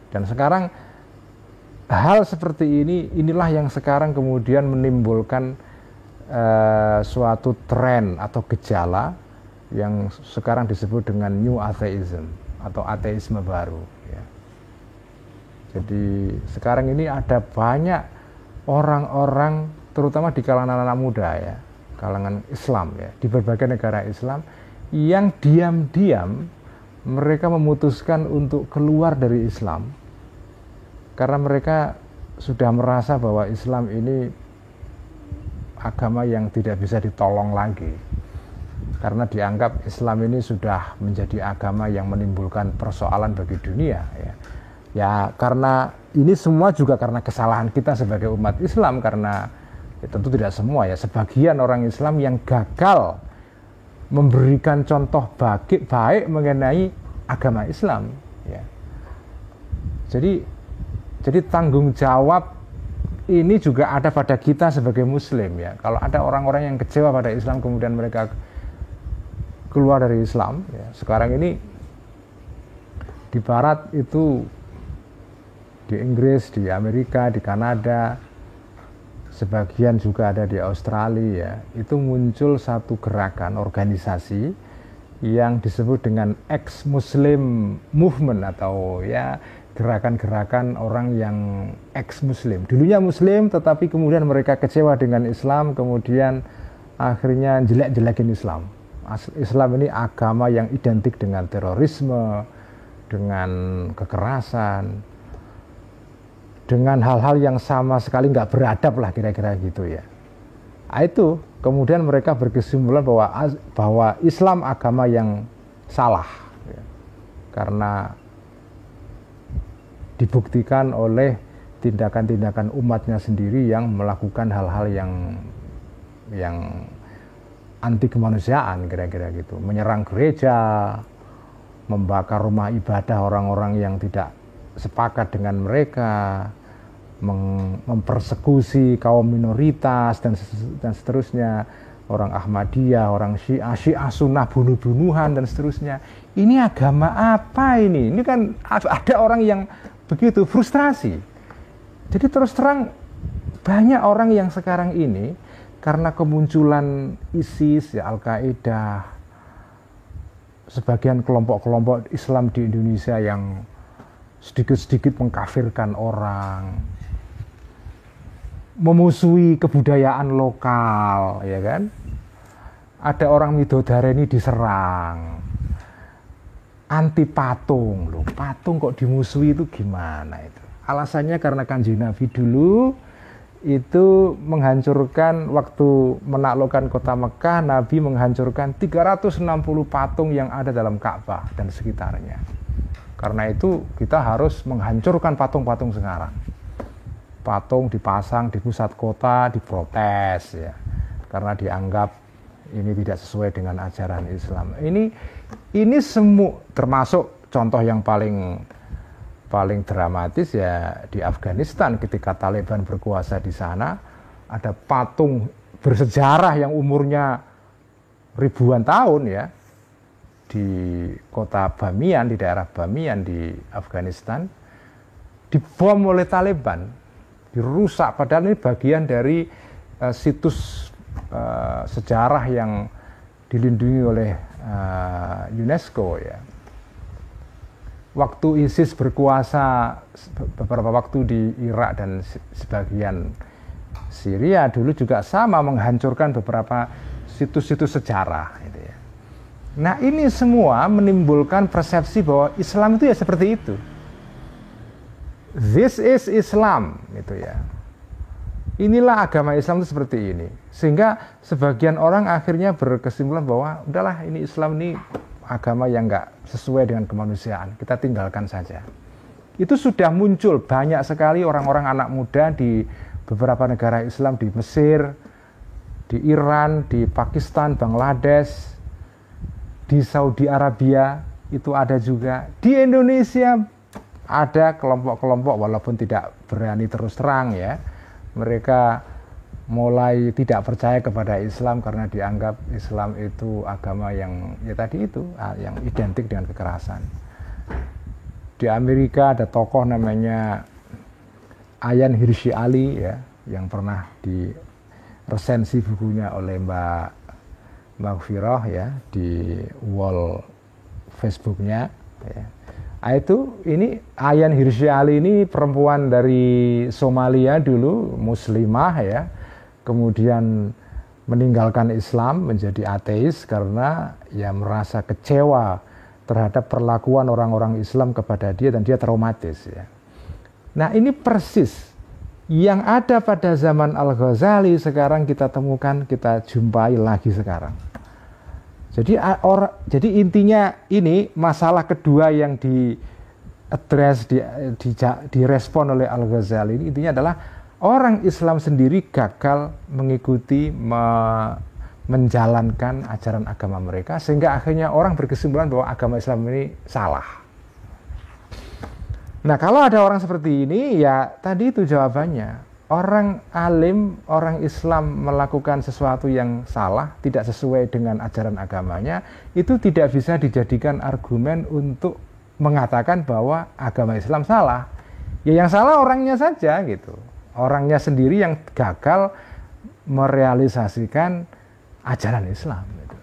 Dan sekarang hal seperti inilah yang sekarang kemudian menimbulkan suatu tren atau gejala yang sekarang disebut dengan new atheism atau ateisme baru. Ya. Jadi sekarang ini ada banyak orang-orang, terutama di kalangan anak muda ya, kalangan Islam ya, di berbagai negara Islam, yang diam-diam mereka memutuskan untuk keluar dari Islam karena mereka sudah merasa bahwa Islam ini agama yang tidak bisa ditolong lagi, karena dianggap Islam ini sudah menjadi agama yang menimbulkan persoalan bagi dunia ya. Ya karena ini semua juga karena kesalahan kita sebagai umat Islam, karena ya, tentu tidak semua ya, sebagian orang Islam yang gagal memberikan contoh baik mengenai agama Islam ya. Jadi tanggung jawab ini juga ada pada kita sebagai Muslim ya. Kalau ada orang-orang yang kecewa pada Islam kemudian mereka keluar dari Islam ya. Sekarang ini di Barat itu, di Inggris, di Amerika, di Kanada, sebagian juga ada di Australia ya, itu muncul satu gerakan organisasi yang disebut dengan ex-Muslim movement atau ya gerakan-gerakan orang yang ex-Muslim. Dulunya Muslim tetapi kemudian mereka kecewa dengan Islam, kemudian akhirnya jelek-jelekin Islam. Islam ini agama yang identik dengan terorisme, dengan kekerasan, dengan hal-hal yang sama sekali nggak beradab lah kira-kira gitu ya. Nah, itu kemudian mereka berkesimpulan bahwa Islam agama yang salah ya. Karena dibuktikan oleh tindakan-tindakan umatnya sendiri yang melakukan hal-hal yang anti kemanusiaan kira-kira gitu, menyerang gereja, membakar rumah ibadah orang-orang yang tidak sepakat dengan mereka, mempersekusi kaum minoritas dan seterusnya, orang Ahmadiyah, orang Syiah Sunnah, bunuh-bunuhan dan seterusnya. Ini agama apa ini? Ini kan ada orang yang begitu frustrasi. Jadi terus terang banyak orang yang sekarang ini karena kemunculan ISIS, ya, Al-Qaeda, sebagian kelompok-kelompok Islam di Indonesia yang sedikit-sedikit mengkafirkan orang, memusuhi kebudayaan lokal, ya kan? Ada orang Midodareni diserang, anti patung, loh, patung kok dimusuhi itu gimana itu? Alasannya karena Kanjeng Nabi dulu itu menghancurkan, waktu menaklukkan kota Mekah, Nabi menghancurkan 360 patung yang ada dalam Ka'bah dan sekitarnya. Karena itu kita harus menghancurkan patung-patung sekarang. Patung dipasang di pusat kota, diprotes ya, karena dianggap ini tidak sesuai dengan ajaran Islam. Ini semua, termasuk contoh yang paling dramatis ya di Afghanistan ketika Taliban berkuasa di sana, ada patung bersejarah yang umurnya ribuan tahun ya di kota Bamiyan, di daerah Bamiyan di Afghanistan, dibom oleh Taliban, dirusak, padahal ini bagian dari situs sejarah yang dilindungi oleh UNESCO ya. Waktu ISIS berkuasa beberapa waktu di Irak dan sebagian Syria dulu juga sama, menghancurkan beberapa situs-situs sejarah gitu ya. Nah, ini semua menimbulkan persepsi bahwa Islam itu ya seperti itu. This is Islam gitu ya. Inilah agama Islam itu seperti ini. Sehingga sebagian orang akhirnya berkesimpulan bahwa udahlah, ini Islam ini agama yang enggak sesuai dengan kemanusiaan, kita tinggalkan saja. Itu sudah muncul banyak sekali orang-orang anak muda di beberapa negara Islam, di Mesir, di Iran, di Pakistan, Bangladesh, di Saudi Arabia, itu ada juga. Di Indonesia ada kelompok-kelompok, walaupun tidak berani terus terang ya, mereka mulai tidak percaya kepada Islam karena dianggap Islam itu agama yang ya tadi itu, yang identik dengan kekerasan. Di Amerika ada tokoh namanya Ayaan Hirsi Ali ya, yang pernah diresensi bukunya oleh Mbak Maghfirah ya di wall Facebooknya ya. Ini Ayaan Hirsi Ali ini perempuan dari Somalia dulu, muslimah ya, kemudian meninggalkan Islam menjadi ateis karena ya merasa kecewa terhadap perlakuan orang-orang Islam kepada dia dan dia traumatis ya. Nah, ini persis yang ada pada zaman Al-Ghazali sekarang kita temukan, kita jumpai lagi sekarang. Jadi intinya ini masalah kedua yang direspon oleh Al-Ghazali ini intinya adalah orang Islam sendiri gagal mengikuti, menjalankan ajaran agama mereka, sehingga akhirnya orang berkesimpulan bahwa agama Islam ini salah. Nah, kalau ada orang seperti ini, ya tadi itu jawabannya. Orang alim, orang Islam melakukan sesuatu yang salah, tidak sesuai dengan ajaran agamanya, itu tidak bisa dijadikan argumen untuk mengatakan bahwa agama Islam salah. Ya yang salah orangnya saja gitu. Orangnya sendiri yang gagal merealisasikan ajaran Islam gitu.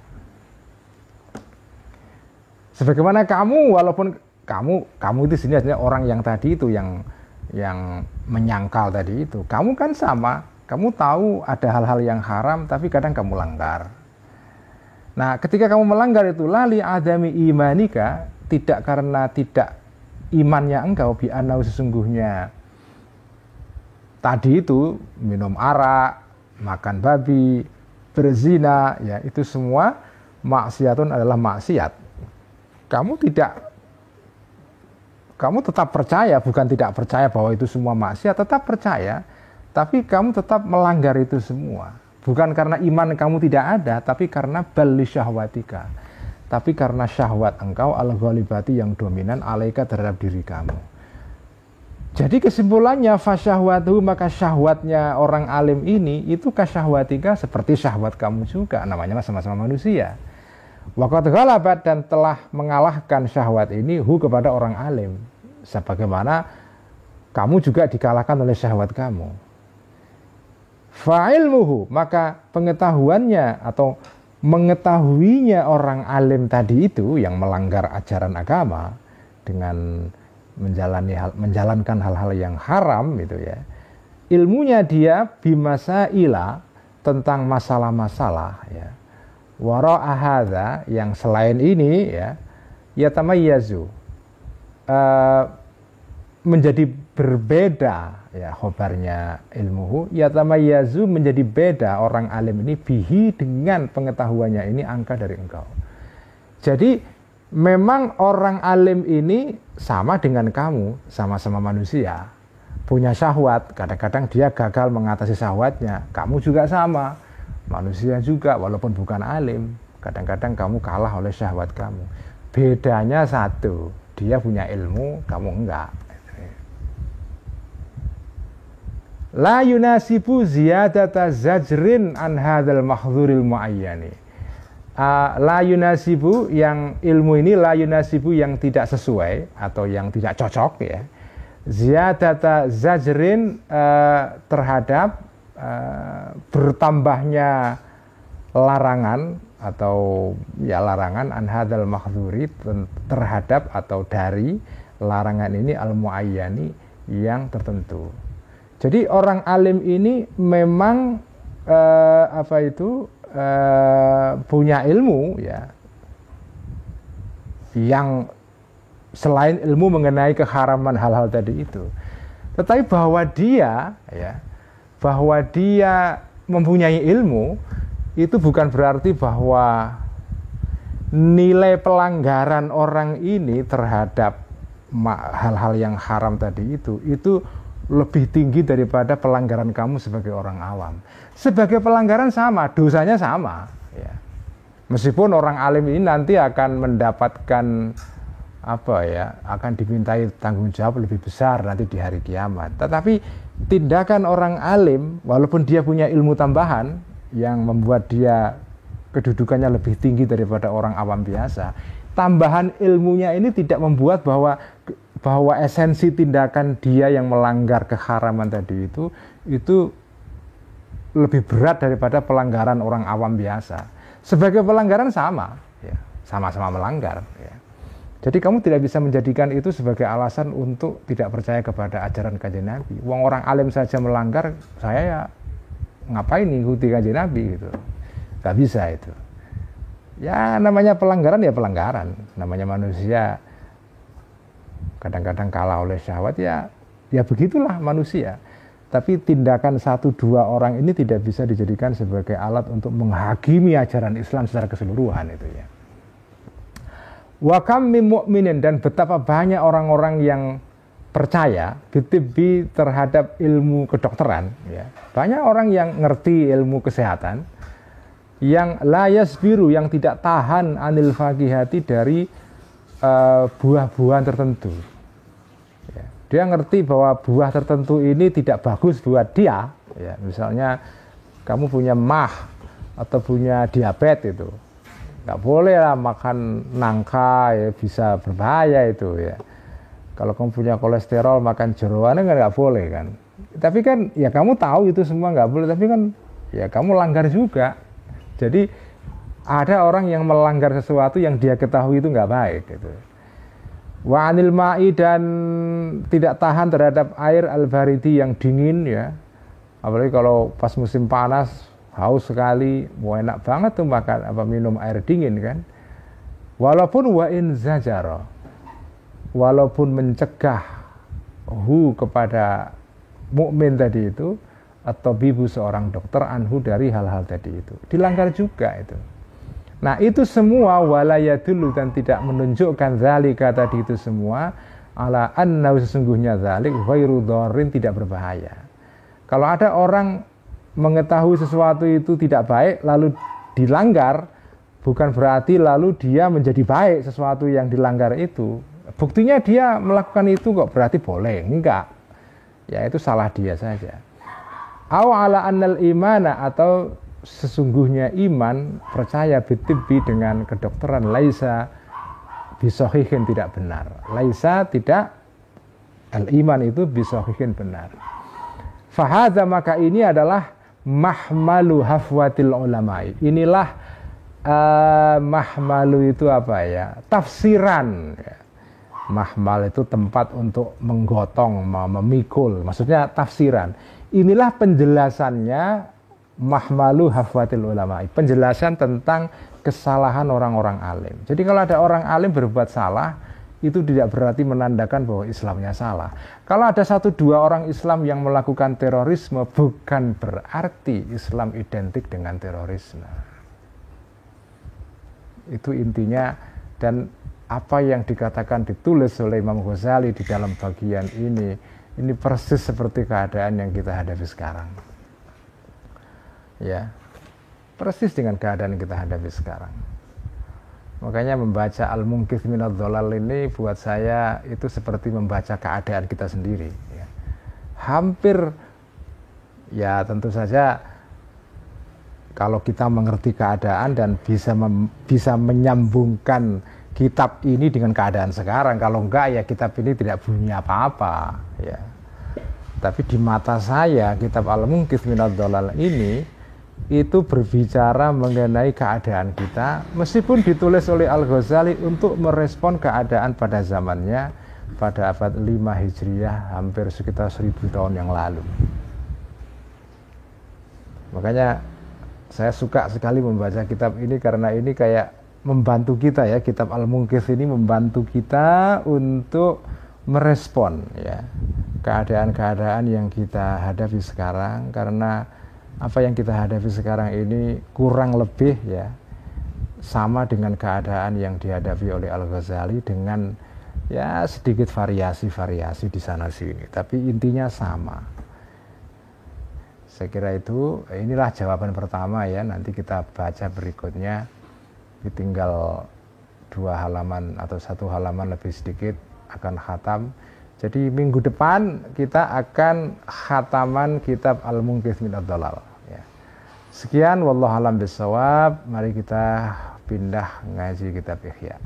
Sebagaimana kamu, walaupun kamu itu sini artinya orang yang tadi itu yang menyangkal tadi itu, kamu kan sama, kamu tahu ada hal-hal yang haram tapi kadang kamu langgar. Nah, ketika kamu melanggar itu lali adami imanika, tidak karena tidak imannya engkau, bi anau sesungguhnya tadi itu minum arak, makan babi, berzina, ya itu semua maksiatun adalah maksiat. Kamu tetap percaya, bukan tidak percaya bahwa itu semua maksiat, tetap percaya, tapi kamu tetap melanggar itu semua. Bukan karena iman kamu tidak ada, tapi karena bali syahwatika. Tapi karena syahwat engkau al-ghalibati yang dominan alaika terhadap diri kamu. Jadi kesimpulannya fasyahwatuhu, maka syahwatnya orang alim ini itu kasyahwatika, seperti syahwat kamu juga, namanya sama-sama manusia. Waqad ghalabat, dan telah mengalahkan syahwat ini hu kepada orang alim, sebagaimana kamu juga dikalahkan oleh syahwat kamu. Fa'ilmuhu, maka pengetahuannya atau mengetahuinya orang alim tadi itu yang melanggar ajaran agama dengan menjalankan hal-hal yang haram itu ya. Ilmunya dia bimasaila, tentang masalah-masalah ya. Wara'a hadza, yang selain ini ya, yatamayyazu, menjadi berbeda ya khobarnya ilmuhu yatamayyazu menjadi beda orang alim ini bihi dengan pengetahuannya ini angka dari engkau. Jadi memang orang alim ini sama dengan kamu, sama-sama manusia, punya syahwat, kadang-kadang dia gagal mengatasi syahwatnya, kamu juga sama, manusia juga walaupun bukan alim, kadang-kadang kamu kalah oleh syahwat kamu. Bedanya satu, dia punya ilmu, kamu enggak. La yunasibu ziyadata zajrin an hadzal mahdzuril muayyani. La yunasibu yang ilmu ini la yunasibu yang tidak sesuai atau yang tidak cocok ya. Ziyadata zajrin terhadap bertambahnya larangan atau ya larangan an hadzal mahdzuri terhadap atau dari larangan ini al muayyani yang tertentu. Jadi orang alim ini memang punya ilmu ya, yang selain ilmu mengenai keharaman hal-hal tadi itu, tetapi bahwa dia mempunyai ilmu itu bukan berarti bahwa nilai pelanggaran orang ini terhadap hal-hal yang haram tadi itu lebih tinggi daripada pelanggaran kamu sebagai orang awam. Sebagai pelanggaran sama, dosanya sama ya. Meskipun orang alim ini nanti akan mendapatkan akan dimintai tanggung jawab lebih besar nanti di hari kiamat. Tetapi tindakan orang alim walaupun dia punya ilmu tambahan yang membuat dia kedudukannya lebih tinggi daripada orang awam biasa, tambahan ilmunya ini tidak membuat bahwa esensi tindakan dia yang melanggar keharaman tadi itu lebih berat daripada pelanggaran orang awam biasa. Sebagai pelanggaran sama, ya, sama-sama melanggar. Ya. Jadi kamu tidak bisa menjadikan itu sebagai alasan untuk tidak percaya kepada ajaran Kanjeng Nabi. Wong orang alim saja melanggar, saya ya ngapain ngikuti Kanjeng Nabi gitu. Gak bisa itu. Ya namanya pelanggaran ya pelanggaran, namanya manusia. Kadang-kadang kalah oleh syahwat ya begitulah manusia. Tapi tindakan 1-2 orang ini tidak bisa dijadikan sebagai alat untuk menghakimi ajaran Islam secara keseluruhan itu ya. Wa kam min mu'minin, dan betapa banyak orang-orang yang percaya bitibbi terhadap ilmu kedokteran ya. Banyak orang yang ngerti ilmu kesehatan yang la yasbiru, yang tidak tahan anil faqihati dari buah-buahan tertentu. Ya, dia ngerti bahwa buah tertentu ini tidak bagus buat dia. Ya, misalnya kamu punya mah atau punya diabetes itu, nggak boleh lah makan nangka, ya, bisa berbahaya itu ya. Kalau kamu punya kolesterol makan jeroan kan nggak boleh kan. Tapi kan ya kamu tahu itu semua nggak boleh, tapi kan ya kamu langgar juga. Jadi ada orang yang melanggar sesuatu yang dia ketahui itu nggak baik gitu. Wa anil ma'i, dan tidak tahan terhadap air al-baridi yang dingin ya. Apalagi kalau pas musim panas haus sekali, mau enak banget tuh makan minum air dingin kan. Walaupun wa in zajara, walaupun mencegah kepada mukmin tadi itu, atau bibu seorang dokter anhu dari hal-hal tadi itu, dilanggar juga itu. Nah itu semua walaya dulu, dan tidak menunjukkan zalika tadi itu semua ala anna, sesungguhnya zalik ghairu dharrin, tidak berbahaya. Kalau ada orang mengetahui sesuatu itu tidak baik lalu dilanggar, bukan berarti lalu dia menjadi baik sesuatu yang dilanggar itu. Buktinya dia melakukan itu kok berarti boleh? Enggak. Ya itu salah dia saja. Aw ala annal imana, atau sesungguhnya iman, percaya bitibbi dengan kedokteran, laisa bisahihin, tidak benar. Laisa, tidak, al-iman itu bisahihin, benar. Fahadha, maka ini adalah mahmalu hafwatil ulama'i. Inilah mahmalu itu apa ya? Tafsiran ya. Mahmal itu tempat untuk menggotong, memikul, maksudnya tafsiran. Inilah penjelasannya mahmalu hafwatil ulama, penjelasan tentang kesalahan orang-orang alim. Jadi kalau ada orang alim berbuat salah, itu tidak berarti menandakan bahwa Islamnya salah. Kalau ada 1-2 orang Islam yang melakukan terorisme, bukan berarti Islam identik dengan terorisme. Itu intinya, dan apa yang dikatakan ditulis oleh Imam Ghazali di dalam bagian ini persis seperti keadaan yang kita hadapi sekarang. Ya, persis dengan keadaan yang kita hadapi sekarang. Makanya membaca Al-Munqidh Minadh Dhalal ini buat saya itu seperti membaca keadaan kita sendiri. Ya. Hampir, ya tentu saja kalau kita mengerti keadaan dan bisa menyambungkan kitab ini dengan keadaan sekarang. Kalau enggak, ya kitab ini tidak bunyi apa-apa. Ya. Tapi di mata saya, kitab Al-Munqidh Minadh Dhalal ini itu berbicara mengenai keadaan kita, meskipun ditulis oleh Al-Ghazali untuk merespon keadaan pada zamannya pada abad 5 Hijriah, hampir sekitar 1000 tahun yang lalu. Makanya saya suka sekali membaca kitab ini, karena ini kayak membantu kita ya, kitab Al-Munqidh ini membantu kita untuk merespon ya keadaan-keadaan yang kita hadapi sekarang, karena apa yang kita hadapi sekarang ini kurang lebih ya sama dengan keadaan yang dihadapi oleh Al-Ghazali, dengan ya sedikit variasi-variasi di sana sini, tapi intinya sama. Saya kira inilah jawaban pertama ya. Nanti kita baca berikutnya, tinggal 2 halaman atau 1 halaman lebih sedikit akan khatam. Jadi minggu depan kita akan khataman kitab Al-Munqidh Minadh Dhalal. Ya. Sekian, wallahu a'lam bishawab. Mari kita pindah ngaji kitab Ihya.